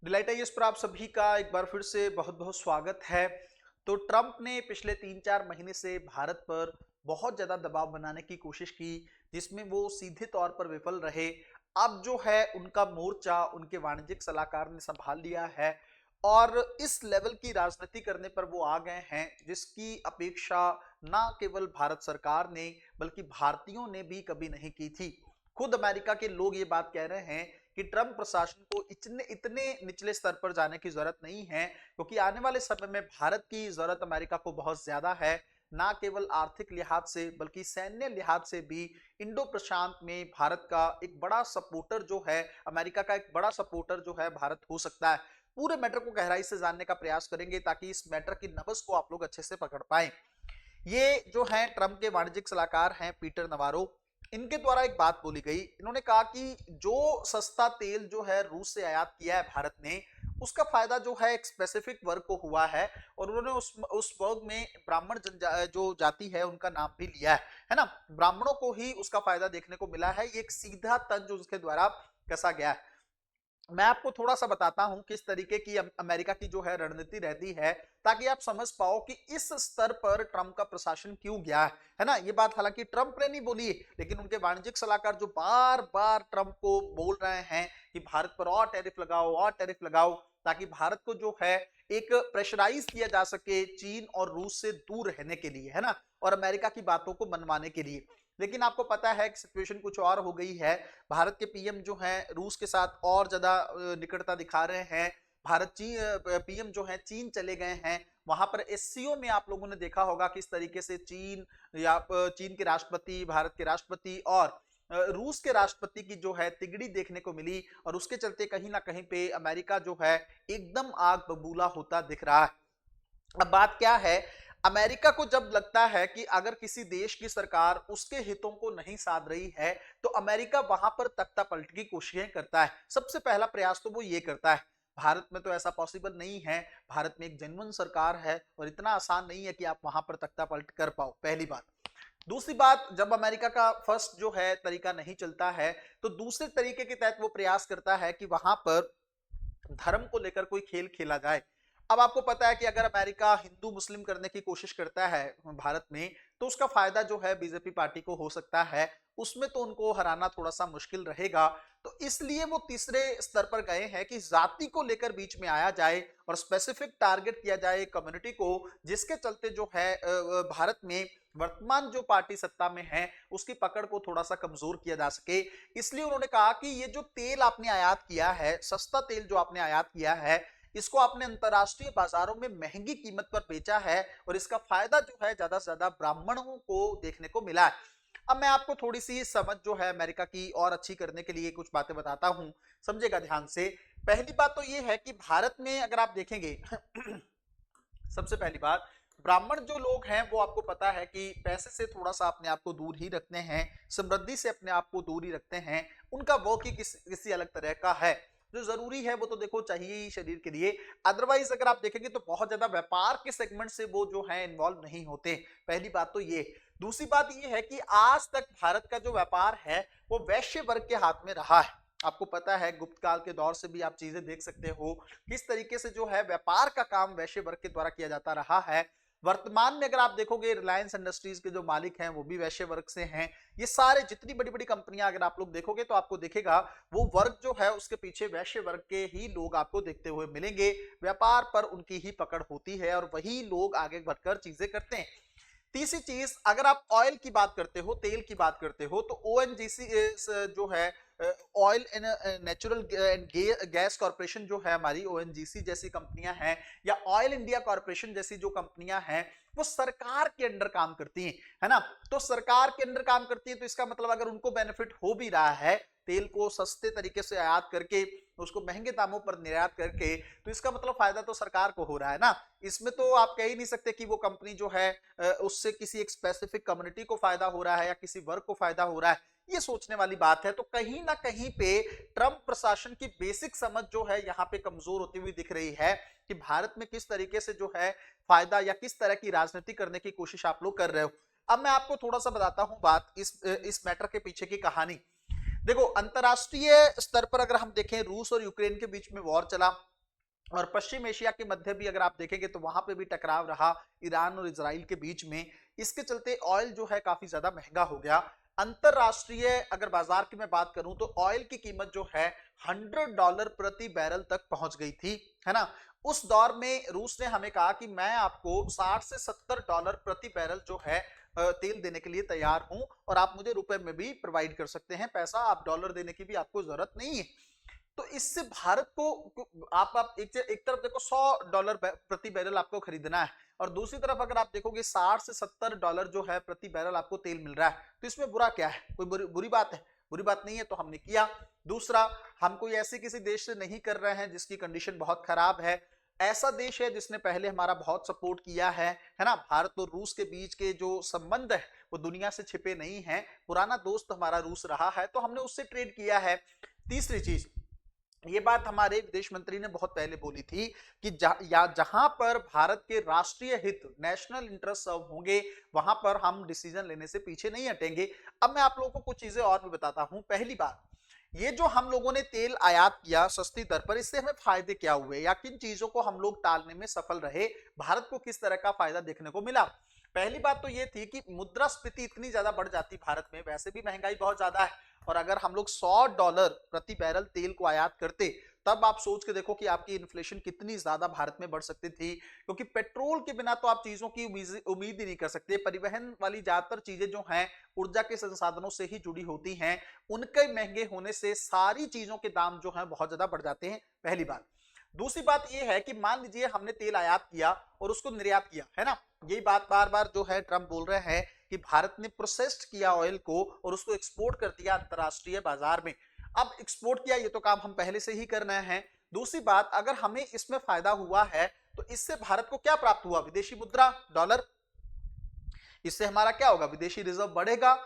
Delight IAS पर आप सभी का एक बार फिर से बहुत बहुत स्वागत है। तो ट्रंप ने पिछले 3-4 महीने से भारत पर बहुत ज़्यादा दबाव बनाने की कोशिश की, जिसमें वो सीधे तौर पर विफल रहे। अब जो है उनका मोर्चा उनके वाणिज्यिक सलाहकार ने संभाल लिया है और इस लेवल की राजनीति करने पर वो आ गए हैं, जिसकी अपेक्षा ना केवल भारत सरकार ने बल्कि भारतीयों ने भी कभी नहीं की थी। खुद अमेरिका के लोग ये बात कह रहे हैं कि ट्रंप प्रशासन को इतने इतने निचले स्तर पर जाने की जरूरत नहीं है, क्योंकि आने वाले समय में भारत की जरूरत अमेरिका को बहुत ज्यादा है। ना केवल आर्थिक लिहाज से बल्कि सैन्य लिहाज से भी इंडो प्रशांत में भारत का एक बड़ा सपोर्टर जो है, अमेरिका का एक बड़ा सपोर्टर जो है भारत हो सकता है। पूरे मैटर को गहराई से जानने का प्रयास करेंगे ताकि इस मैटर की नब्ज को आप लोग अच्छे से पकड़ पाए। ये जो है ट्रंप के वाणिज्यिक सलाहकार हैं पीटर नवारो, इनके द्वारा एक बात बोली गई। इन्होंने कहा कि जो सस्ता तेल जो है रूस से आयात किया है भारत ने, उसका फायदा जो है एक स्पेसिफिक वर्ग को हुआ है। और उन्होंने उस वर्ग में ब्राह्मण जो जाति है उनका नाम भी लिया है ना। ब्राह्मणों को ही उसका फायदा देखने को मिला है। ये एक सीधा तंज उसके द्वारा कसा गया है। मैं आपको थोड़ा सा बताता हूं किस तरीके की अमेरिका की जो है रणनीति रहती है, ताकि आप समझ पाओ कि इस स्तर पर ट्रंप का प्रशासन क्यों गया है ना। ये बात हालांकि ट्रंप ने नहीं बोली, लेकिन उनके वाणिज्यिक सलाहकार जो बार बार ट्रंप को बोल रहे हैं कि भारत पर और टैरिफ लगाओ और टैरिफ लगाओ, ताकि भारत को जो है एक प्रेशराइज किया जा सके चीन और रूस से दूर रहने के लिए, है ना, और अमेरिका की बातों को मनवाने के लिए। लेकिन आपको पता है कि सिचुएशन कुछ और हो गई है। भारत के पीएम जो हैं रूस के साथ और ज्यादा निकटता दिखा रहे हैं। भारत पीएम जो है चीन चले गए हैं। वहां पर एससीओ में आप लोगों ने देखा होगा किस तरीके से चीन या चीन के राष्ट्रपति, भारत के राष्ट्रपति और रूस के राष्ट्रपति की जो है तिगड़ी देखने को मिली। और उसके चलते कहीं ना कहीं पे अमेरिका जो है एकदम आग बबूला होता दिख रहा है। अब बात क्या है, अमेरिका को जब लगता है कि अगर किसी देश की सरकार उसके हितों को नहीं साध रही है, तो अमेरिका वहां पर तख्ता पलट की कोशिशें करता है। सबसे पहला प्रयास तो वो ये करता है। भारत में तो ऐसा पॉसिबल नहीं है। भारत में एक जेन्युइन सरकार है और इतना आसान नहीं है कि आप वहां पर तख्ता पलट कर पाओ, पहली बात। दूसरी बात, जब अमेरिका का फर्स्ट जो है तरीका नहीं चलता है, तो दूसरे तरीके के तहत वो प्रयास करता है कि वहां पर धर्म को लेकर कोई खेल खेला जाए। अब आपको पता है कि अगर अमेरिका हिंदू मुस्लिम करने की कोशिश करता है भारत में, तो उसका फायदा जो है बीजेपी पार्टी को हो सकता है। उसमें तो उनको हराना थोड़ा सा मुश्किल रहेगा। तो इसलिए वो तीसरे स्तर पर गए हैं कि जाति को लेकर बीच में आया जाए और स्पेसिफिक टारगेट किया जाए कम्युनिटी को, जिसके चलते जो है भारत में वर्तमान जो पार्टी सत्ता में है उसकी पकड़ को थोड़ा सा कमजोर किया जा सके। इसलिए उन्होंने कहा कि ये जो तेल आपने आयात किया है, सस्ता तेल जो आपने आयात किया है, इसको आपने अंतरराष्ट्रीय बाजारों में महंगी कीमत पर बेचा है और इसका फायदा जो है ज्यादा से ज्यादा ब्राह्मणों को देखने को मिला है। अब मैं आपको थोड़ी सी समझ जो है अमेरिका की और अच्छी करने के लिए कुछ बातें बताता हूं, समझेगा ध्यान से। पहली बात तो ये है कि भारत में अगर आप देखेंगे सबसे पहली बात, ब्राह्मण जो लोग हैं वो आपको पता है कि पैसे से थोड़ा सा अपने आप को दूर ही रखते हैं, समृद्धि से अपने आप को दूर ही रखते हैं। उनका वर्क ही किसी अलग तरह का है। जो जरूरी है वो तो देखो चाहिए ही शरीर के लिए। अदरवाइज अगर आप देखेंगे तो बहुत ज्यादा व्यापार के सेगमेंट से वो जो है इन्वॉल्व नहीं होते। पहली बात तो ये। दूसरी बात ये है कि आज तक भारत का जो व्यापार है वो वैश्य वर्ग के हाथ में रहा है। आपको पता है गुप्त काल के दौर से भी आप चीजें देख सकते हो किस तरीके से जो है व्यापार का काम वैश्य वर्ग के द्वारा किया जाता रहा है। वर्तमान में अगर आप देखोगे रिलायंस इंडस्ट्रीज के जो मालिक हैं वो भी वैश्य वर्ग से हैं। ये सारे जितनी बड़ी बड़ी कंपनियां अगर आप लोग देखोगे तो आपको दिखेगा वो वर्ग जो है उसके पीछे वैश्य वर्ग के ही लोग आपको देखते हुए मिलेंगे। व्यापार पर उनकी ही पकड़ होती है और वही लोग आगे बढ़कर चीजें करते हैं। तीसरी चीज, अगर आप ऑयल की बात करते हो, तेल की बात करते हो, तो ओएनजीसी जो है oil and natural and gas corporation जो है हमारी, ओएनजीसी जैसी कंपनियां हैं या ऑयल इंडिया कॉर्पोरेशन जैसी जो कंपनियां हैं, वो सरकार के अंडर काम करती हैं, है ना। तो सरकार के अंडर काम करती है तो इसका मतलब अगर उनको बेनिफिट हो भी रहा है तेल को सस्ते तरीके से आयात करके उसको महंगे दामों पर निर्यात करके, तो इसका मतलब फायदा तो सरकार को हो रहा है ना। इसमें तो आप कह ही नहीं सकते कि वो कंपनी जो है उससे किसी एक स्पेसिफिक कम्युनिटी को फायदा हो रहा है या किसी वर्ग को फायदा हो रहा है। ये सोचने वाली बात है। तो कहीं ना कहीं पे ट्रंप प्रशासन की बेसिक समझ जो है यहाँ पे कमजोर होती हुई दिख रही है कि भारत में किस तरीके से जो है फायदा या किस तरह की राजनीति करने की कोशिश आप लोग कर रहे हो। अब मैं आपको थोड़ा सा बताता हूं बात इस मैटर के पीछे की कहानी। देखो, अंतरराष्ट्रीय स्तर पर अगर हम देखें रूस और यूक्रेन के बीच में वॉर चला, और पश्चिम एशिया के मध्य भी अगर आप देखेंगे तो वहां पे भी टकराव रहा ईरान और इजराइल के बीच में। इसके चलते ऑयल जो है काफी ज्यादा महंगा हो गया। अंतरराष्ट्रीय अगर बाजार की मैं बात करूं तो ऑयल की कीमत जो है $100 प्रति बैरल तक पहुंच गई थी, है ना। उस दौर में रूस ने हमें कहा कि मैं आपको $60 से $70 प्रति बैरल जो है तेल देने के लिए तैयार हूं, और आप मुझे रुपए में भी प्रोवाइड कर सकते हैं पैसा, आप डॉलर देने की भी आपको जरूरत नहीं है। तो इससे भारत को आप एक तरफ देखो $100 प्रति बैरल आपको खरीदना है, और दूसरी तरफ अगर आप देखोगे $60 से $70 जो है प्रति बैरल आपको तेल मिल रहा है, तो इसमें बुरा क्या है? कोई बुरी बात है? बुरी बात नहीं है, तो हमने किया। दूसरा, हम कोई ऐसे किसी देश से नहीं कर रहे हैं जिसकी कंडीशन बहुत खराब है। ऐसा देश है जिसने पहले हमारा बहुत सपोर्ट किया है ना। भारत और रूस के बीच के जो संबंध है वो दुनिया से छिपे नहीं है, पुराना दोस्त हमारा रूस रहा है, तो हमने उससे ट्रेड किया है। तीसरी चीज, ये बात हमारे विदेश मंत्री ने बहुत पहले बोली थी कि जहां पर भारत के राष्ट्रीय हित, नेशनल इंटरेस्ट सर्व होंगे, वहां पर हम डिसीजन लेने से पीछे नहीं हटेंगे। अब मैं आप लोगों को कुछ चीजें और भी बताता हूं। पहली बात, ये जो हम लोगों ने तेल आयात किया सस्ती दर पर, इससे हमें फायदे क्या हुए या किन चीजों को हम लोग टालने में सफल रहे, भारत को किस तरह का फायदा देखने को मिला। पहली बात तो ये थी कि मुद्रास्फीति इतनी ज्यादा बढ़ जाती भारत में, वैसे भी महंगाई बहुत ज्यादा है, और अगर हम लोग $100 प्रति बैरल तेल को आयात करते, तब आप सोच के देखो कि आपकी इन्फ्लेशन कितनी ज्यादा भारत में बढ़ सकती थी। क्योंकि पेट्रोल के बिना तो आप चीजों की उम्मीद ही नहीं कर सकते। परिवहन वाली ज्यादातर चीजें जो हैं ऊर्जा के संसाधनों से ही जुड़ी होती हैं, उनके महंगे होने से सारी चीजों के दाम जो हैं बहुत ज्यादा बढ़ जाते हैं, पहली बात। दूसरी बात यह है कि मान लीजिए हमने तेल आयात किया और उसको निर्यात किया, है ना। यही बात बार बार जो है ट्रंप बोल रहे हैं कि भारत ने प्रोसेस्ड किया ऑयल को और उसको एक्सपोर्ट कर दिया अंतरराष्ट्रीय बाजार में। अब एक्सपोर्ट किया, ये तो काम हम पहले से ही कर रहे हैं। दूसरी बात, अगर हमें इसमें फायदा हुआ है तो इससे भारत को क्या प्राप्त हुआ? विदेशी मुद्रा, डॉलर। इससे हमारा क्या होगा? विदेशी रिजर्व बढ़ेगा।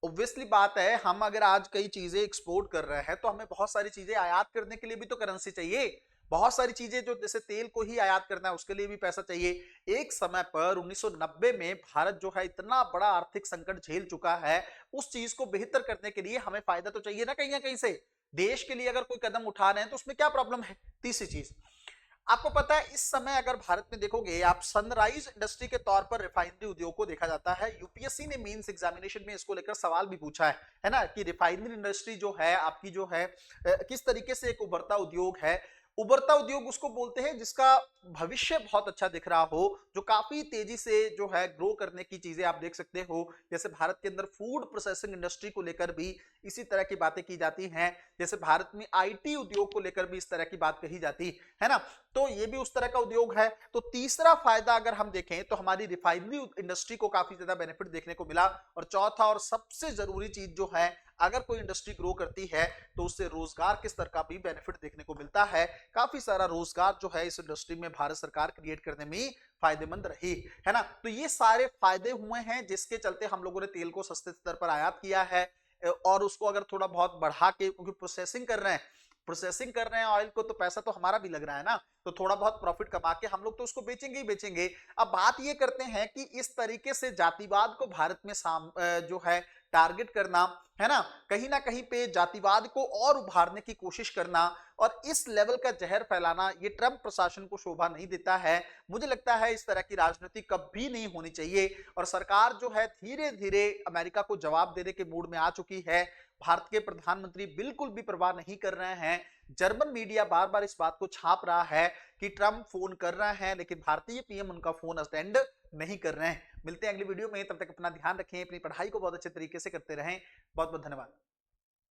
ऑब्वियसली बात है, हम अगर आज कई चीजें एक्सपोर्ट कर रहे हैं तो हमें बहुत सारी चीजें आयात करने के लिए भी तो करेंसी चाहिए। बहुत सारी चीजें जो जैसे तेल को ही आयात करना है उसके लिए भी पैसा चाहिए। एक समय पर 1990 में भारत जो है इतना बड़ा आर्थिक संकट झेल चुका है, उस चीज को बेहतर करने के लिए हमें फायदा तो चाहिए ना कहीं से। देश के लिए अगर कोई कदम उठा रहे हैं तो उसमें क्या प्रॉब्लम है? तीसरी चीज, आपको पता है इस समय अगर भारत में देखोगे आप, सनराइज इंडस्ट्री के तौर पर रिफाइनरी उद्योग को देखा जाता है। यूपीएससी ने मेंस एग्जामिनेशन में इसको लेकर सवाल भी पूछा है ना, कि रिफाइनरी इंडस्ट्री जो है आपकी जो है किस तरीके से एक उभरता उद्योग है। उभरता उद्योग उसको बोलते हैं जिसका भविष्य बहुत अच्छा दिख रहा हो, जो काफी तेजी से जो है ग्रो करने की चीजें आप देख सकते हो। जैसे भारत के अंदर फूड प्रोसेसिंग इंडस्ट्री को लेकर भी इसी तरह की बातें की जाती हैं। जैसे भारत में आईटी उद्योग को लेकर भी इस तरह की बात कही जाती है ना, तो ये भी उस तरह का उद्योग है। तो तीसरा फायदा अगर हम देखें तो हमारी रिफाइनरी इंडस्ट्री को काफी ज्यादा बेनिफिट देखने को मिला। और चौथा और सबसे जरूरी चीज जो है, अगर कोई इंडस्ट्री ग्रो करती है तो उससे रोजगार के स्तर का भी बेनिफिट देखने को मिलता है। काफी सारा रोजगार जो है इस इंडस्ट्री में भारत सरकार क्रिएट करने में फायदेमंद रही, है ना। तो ये सारे फायदे हुए हैं जिसके चलते हम लोगों ने तेल को सस्ते स्तर पर आयात किया है। और उसको अगर थोड़ा बहुत बढ़ा के, क्योंकि प्रोसेसिंग कर रहे हैं ऑयल को, तो पैसा तो हमारा भी लग रहा है ना, तो थोड़ा बहुत प्रॉफिट कमा के हम लोग तो उसको बेचेंगे ही बेचेंगे। अब बात ये करते हैं कि इस तरीके से जातिवाद को भारत में जो है टारगेट करना, है ना कहीं पे जातिवाद को और उभारने की कोशिश करना और इस लेवल का जहर फैलाना, ये ट्रंप प्रशासन को शोभा नहीं देता है। मुझे लगता है इस तरह की राजनीति कभी नहीं होनी चाहिए। और सरकार जो है धीरे धीरे अमेरिका को जवाब देने के मूड में आ चुकी है। भारत के प्रधानमंत्री बिल्कुल भी परवाह नहीं कर रहे हैं। जर्मन मीडिया बार बार इस बात को छाप रहा है कि ट्रंप फोन कर रहे हैं, लेकिन भारतीय पीएम उनका फोन अटेंड नहीं कर रहे हैं। मिलते हैं अगली वीडियो में, तब तक अपना ध्यान रखें, अपनी पढ़ाई को बहुत अच्छे तरीके से करते रहें। बहुत बहुत धन्यवाद।